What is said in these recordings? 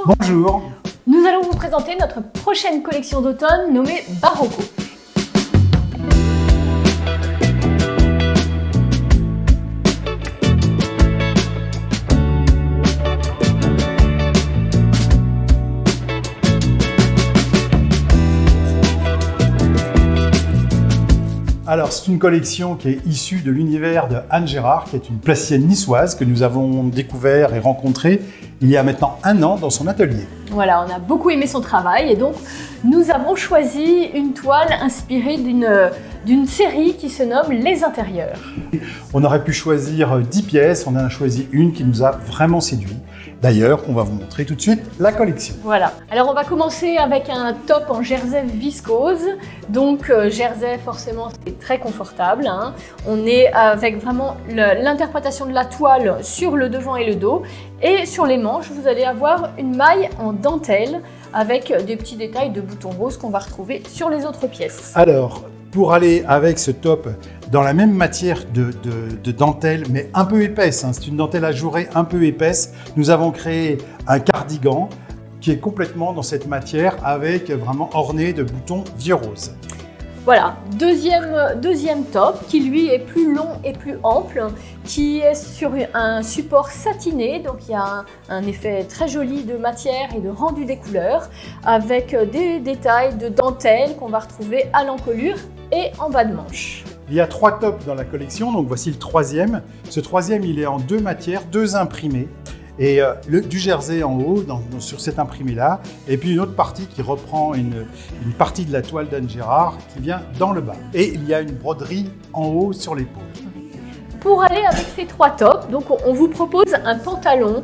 Bonjour. Nous allons vous présenter notre prochaine collection d'automne nommée Barocco. Alors, c'est une collection qui est issue de l'univers de Anne Gérard, qui est une plastienne niçoise que nous avons découvert et rencontrée il y a maintenant 1 an dans son atelier. Voilà, on a beaucoup aimé son travail et donc nous avons choisi une toile inspirée d'une série qui se nomme Les Intérieurs. On aurait pu choisir 10 pièces, on en a choisi une qui nous a vraiment séduit. D'ailleurs, on va vous montrer tout de suite la collection. Voilà, alors on va commencer avec un top en jersey viscose. Donc jersey, forcément, c'est très confortable, hein. On est avec vraiment l'interprétation de la toile sur le devant et le dos. Et sur les manches, vous allez avoir une maille en dentelle avec des petits détails de boutons roses qu'on va retrouver sur les autres pièces. Alors, pour aller avec ce top dans la même matière de dentelle, mais un peu épaisse, hein, c'est une dentelle ajourée un peu épaisse, nous avons créé un cardigan qui est complètement dans cette matière avec vraiment orné de boutons vieux roses. Voilà, deuxième top qui lui est plus long et plus ample, qui est sur un support satiné, donc il y a un effet très joli de matière et de rendu des couleurs, avec des détails de dentelle qu'on va retrouver à l'encolure et en bas de manche. Il y a 3 tops dans la collection, donc voici le troisième. Ce troisième, il est en 2 matières, 2 imprimés. Et du jersey en haut, sur cet imprimé-là, et puis une autre partie qui reprend une partie de la toile d'Anne Gérard qui vient dans le bas. Et il y a une broderie en haut sur l'épaule. Pour aller avec ces 3 tops, donc on vous propose un pantalon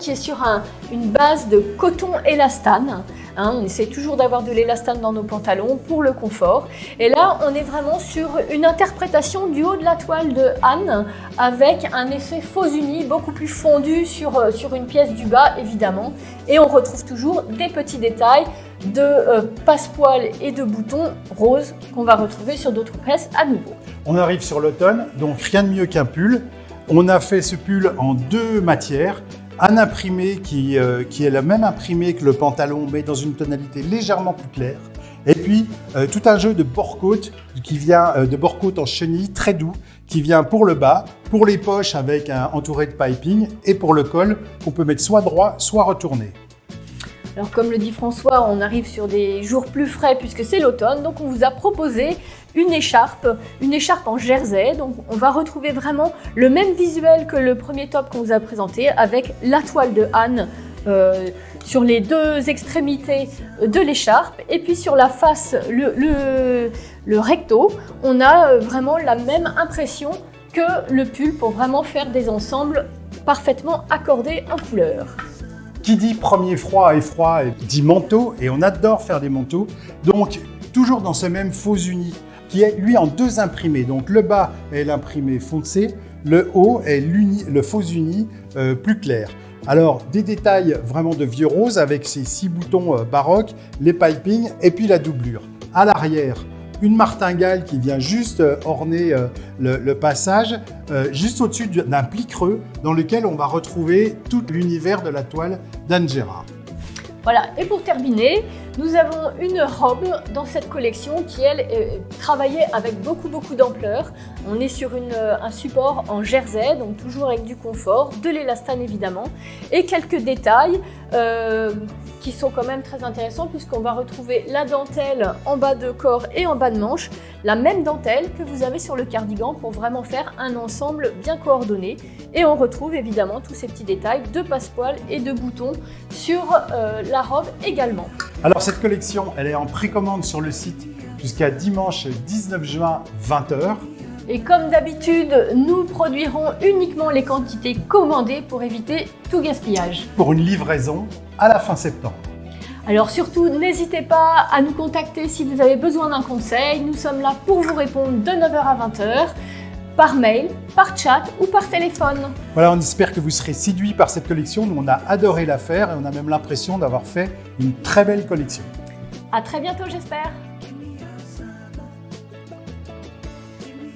qui est sur une base de coton élastane. Hein, on essaie toujours d'avoir de l'élastane dans nos pantalons pour le confort. Et là, on est vraiment sur une interprétation du haut de la toile de Anne avec un effet faux uni beaucoup plus fondu sur une pièce du bas, évidemment. Et on retrouve toujours des petits détails de passepoil et de boutons roses qu'on va retrouver sur d'autres pièces à nouveau. On arrive sur l'automne, donc rien de mieux qu'un pull. On a fait ce pull en 2 matières. Un imprimé qui est le même imprimé que le pantalon, mais dans une tonalité légèrement plus claire. Et puis, tout un jeu de bord-côte qui vient de bord-côte en chenille, très doux, qui vient pour le bas, pour les poches avec entouré de piping, et pour le col qu'on peut mettre soit droit, soit retourné. Alors comme le dit François, on arrive sur des jours plus frais puisque c'est l'automne, donc on vous a proposé une écharpe en jersey. Donc on va retrouver vraiment le même visuel que le premier top qu'on vous a présenté avec la toile de Anne sur les 2 extrémités de l'écharpe, et puis sur la face, le recto, on a vraiment la même impression que le pull pour vraiment faire des ensembles parfaitement accordés en couleur. Qui dit premier froid dit manteau, et on adore faire des manteaux. Donc, toujours dans ce même faux uni, qui est lui en 2 imprimés. Donc, le bas est l'imprimé foncé, le haut est le faux uni plus clair. Alors, des détails vraiment de vieux rose avec ces 6 boutons baroques, les pipings et puis la doublure. À l'arrière, une martingale qui vient juste orner le passage, juste au-dessus d'un pli creux dans lequel on va retrouver tout l'univers de la toile d'Anne Gérard. Voilà, et pour terminer, nous avons une robe dans cette collection qui, elle, est travaillée avec beaucoup d'ampleur. On est sur un support en jersey, donc toujours avec du confort, de l'élastane évidemment, et quelques détails qui sont quand même très intéressants puisqu'on va retrouver la dentelle en bas de corps et en bas de manche, la même dentelle que vous avez sur le cardigan pour vraiment faire un ensemble bien coordonné. Et on retrouve évidemment tous ces petits détails de passepoil et de boutons sur la robe également. Alors cette collection, elle est en précommande sur le site jusqu'à dimanche 19 juin 20h. Et comme d'habitude, nous produirons uniquement les quantités commandées pour éviter tout gaspillage. Pour une livraison à la fin septembre. Alors surtout, n'hésitez pas à nous contacter si vous avez besoin d'un conseil. Nous sommes là pour vous répondre de 9h à 20h, par mail, par chat ou par téléphone. Voilà, on espère que vous serez séduits par cette collection. Nous, on a adoré la faire et on a même l'impression d'avoir fait une très belle collection. À très bientôt, j'espère.